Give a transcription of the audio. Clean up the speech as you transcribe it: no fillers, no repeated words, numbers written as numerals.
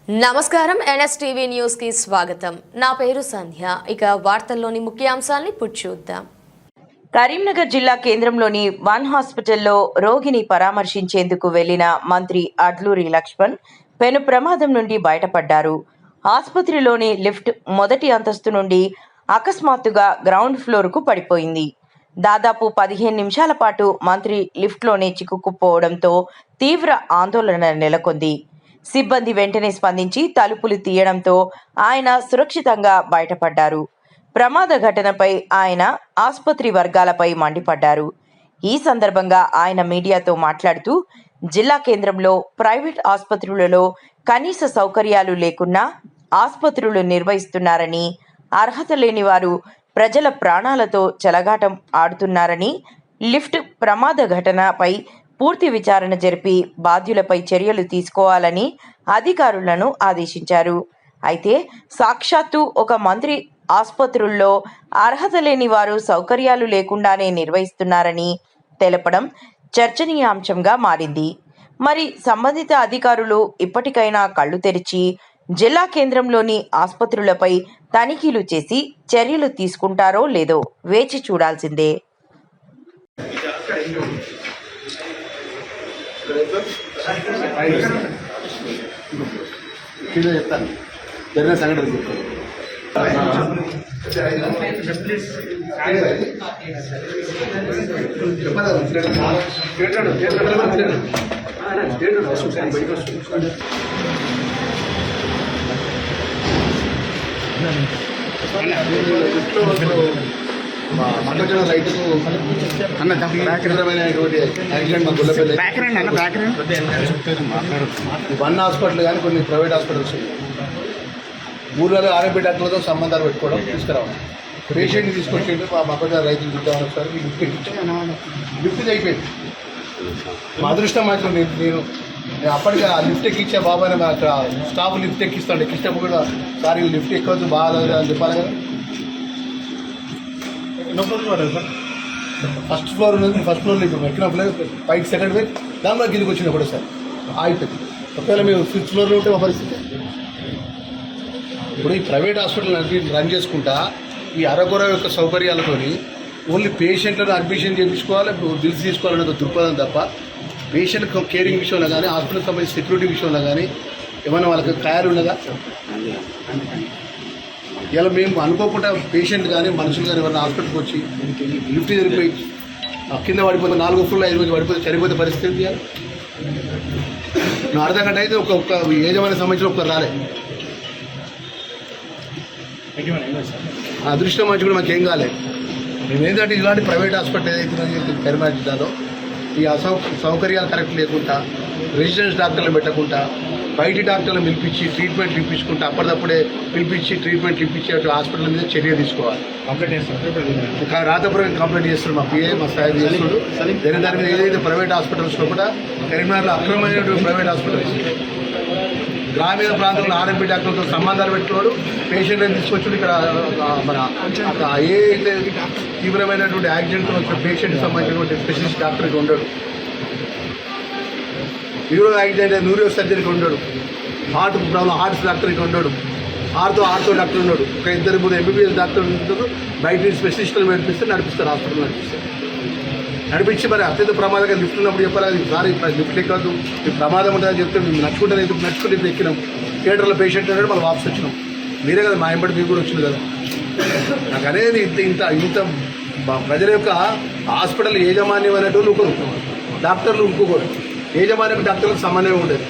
నమస్కారం NSTV news కి స్వాగతం. నా పేరు సంధ్య. ఇక వార్తల్లోని ముఖ్యాంశాలను ఇప్పుడు చూద్దాం. కరీంనగర్ జిల్లా కేంద్రంలోని వన్ హాస్పిటల్లో రోగిని పరామర్శించేందుకు వెళ్లిన మంత్రి అడ్లూరి లక్ష్మణ్ పెను ప్రమాదం నుండి బయటపడ్డారు. ఆసుపత్రిలోని లిఫ్ట్ మొదటి అంతస్తు నుండి అకస్మాత్తుగా గ్రౌండ్ ఫ్లోర్కు పడిపోయింది. దాదాపు 15 నిమిషాల పాటు మంత్రి లిఫ్ట్లోనే చిక్కుకుపోవడంతో తీవ్ర ఆందోళన నెలకొంది. సిబ్బంది వెంటనే స్పందించి తలుపులు తీయడంతో ఆయన సురక్షితంగా బయటపడ్డారు. ప్రమాద ఘటనపై ఆయన ఆసుపత్రి వర్గాలపై మండిపడ్డారు. ఈ సందర్భంగా ఆయన మీడియాతో మాట్లాడుతూ జిల్లా కేంద్రంలో ప్రైవేట్ ఆసుపత్రులలో కనీస సౌకర్యాలు లేకున్నా ఆసుపత్రులు నిర్వహిస్తున్నారని, అర్హత లేని వారు ప్రజల ప్రాణాలతో చెలగాటం ఆడుతున్నారని, లిఫ్ట్ ప్రమాద ఘటనపై పూర్తి విచారణ జరిపి బాధ్యులపై చర్యలు తీసుకోవాలని అధికారులను ఆదేశించారు. అయితే సాక్షాత్తు ఒక మంత్రి ఆసుపత్రుల్లో అర్హత లేని వారు సౌకర్యాలు లేకుండానే నిర్వహిస్తున్నారని తెలపడం చర్చనీయాంశంగా మారింది. మరి సంబంధిత అధికారులు ఇప్పటికైనా కళ్ళు తెరిచి జిల్లా కేంద్రంలోని ఆసుపత్రులపై తనిఖీలు చేసి చర్యలు తీసుకుంటారో లేదో వేచి చూడాల్సిందే. చెప్తాను జరిగిన సంఘటన మండల రైతుకు తీవ్రమైనటువంటి యాక్సిడెంట్ మా గుల్లపల్లి వన్ హాస్పిటల్ కానీ కొన్ని ప్రైవేట్ హాస్పిటల్స్ ఊళ్ళలో ఆర్ఎంపీ డాక్టర్లతో సంబంధాలు పెట్టుకోవడం తీసుకురావడం. పేషెంట్ని తీసుకొచ్చేది మా మక్కజొన్న రైతులు చూద్దామని ఒకసారి లిఫ్ట్ అయిపోయింది. మా అదృష్టం మాత్రం నేను అప్పటికి ఆ లిఫ్ట్ ఎక్కిచ్చా బాబాయ్ అక్కడ స్టాఫ్ లిఫ్ట్ ఎక్కిస్తాడు. ఎక్కించినప్పుడు కూడా సార్ లిఫ్ట్ ఎక్కవద్దు బాగాలేదు అని చెప్పాలి కదా. ఫస్ట్ ఫ్లోర్ ఉన్నది, ఫస్ట్ ఫ్లోర్లో ఇప్పుడు ఎక్కినప్పుడు పైకి సెకండ్ ఫ్లోర్ దానిలో కిందికి వచ్చినప్పుడు సార్ ఆగిపోయింది. ఒకవేళ మేము 5th ఫ్లోర్లో ఉంటే మా పరిస్థితి. ఇప్పుడు ఈ ప్రైవేట్ హాస్పిటల్ రన్ చేసుకుంటా ఈ అరకొర యొక్క సౌకర్యాలతో ఓన్లీ పేషెంట్లను అడ్మిషన్ చేయించుకోవాలి, బిల్స్ తీసుకోవాలనే దృక్పథం తప్ప పేషెంట్ కేరింగ్ విషయంలో కానీ హాస్పిటల్కి సంబంధించి సెక్యూరిటీ విషయంలో కానీ ఏమైనా వాళ్ళకి ఖయాలు ఉన్నదా? ఇలా మేము అనుకోకుండా పేషెంట్ కానీ మనుషులు కానీ ఎవరైనా హాస్పిటల్కి వచ్చి లిఫ్ట్ జరిగిపోయి కింద పడిపోతే 4వ ఫ్లోర్లో 5 మంది పడిపోతే చనిపోతే పరిస్థితి చేయాలి. నువ్వు అర్ధ గంట అయితే ఒక్క యజమానికి సంబంధించిన ఒక్కరు రాలే. అదృష్టం మంచి కూడా మాకేం కాలేదు. మేము ఏంటంటే ఇలాంటి ప్రైవేట్ హాస్పిటల్ ఏదైతే కరీంనగర్ జిల్లాలో ఈ సౌకర్యాలు కరెక్ట్ లేకుండా రెసిడెన్స్ డాక్టర్లు పెట్టకుండా బయట డాక్టర్లను పిలిపించి ట్రీట్మెంట్లు ఇప్పించుకుంటే అప్పటిదప్పుడే పిలిపించి ట్రీట్మెంట్ ఇప్పించి హాస్పిటల్ మీద చర్య తీసుకోవాలి. కంప్లైంట్ చేస్తారు, రాతపురం కంప్లైంట్ చేస్తారు. మా పిఏ మా స్థాయి చేస్తున్నాడు. దాని మీద ఏదైతే ప్రైవేట్ హాస్పిటల్స్లో కూడా కరీంనగర్లో అక్రమమైనటువంటి ప్రైవేట్ హాస్పిటల్స్ గ్రామీణ ప్రాంతంలో ఆర్ఎంపీ డాక్టర్లతో సంబంధాలు పెట్టుకోడు, పేషెంట్ని తీసుకొచ్చి ఇక్కడ మన ఏ తీవ్రమైనటువంటి యాక్సిడెంట్ వచ్చిన పేషెంట్కి సంబంధించినటువంటి స్పెషలిస్ట్ డాక్టర్కి ఉండడు, న్యూరో యాక్సిడెంట్ న్యూరో సర్జరీకి ఉండడు, హార్ట్ ప్రాబ్లం హార్ట్స్ డాక్టర్కి ఉండడు, ఆర్థో డాక్టర్ ఉన్నాడు. ఒక 2-3 ఎంబీబీఎస్ డాక్టర్లు ఉంటారు. బయట స్పెషలిస్టులు నడిపిస్తారు హాస్పిటల్ నడిపించి మరి అత్యంత ప్రమాదంగా లిఫ్ట్ ఉన్నప్పుడు చెప్పాలి సార్ లిఫ్ట్ ఎక్కద్దు మీకు ప్రమాదం ఉంటుందని చెప్తే మేము నడుచుకుంటే ఇప్పుడు ఎక్కినాం. థియేటర్లో పేషెంట్ ఉన్నాడు, మళ్ళీ వాపస్ వచ్చినాం. మీరే కదా మా ఎంబడి మీకు కూడా వచ్చింది కదా. నాకు అనేది ఇంత ప్రజల యొక్క హాస్పిటల్ యాజమాన్యం అనేటువంటి ఒకరు, డాక్టర్లు ఇంకొకరు. యాజమాన్యం డాక్టర్లకు సంబంధమే ఉండేది.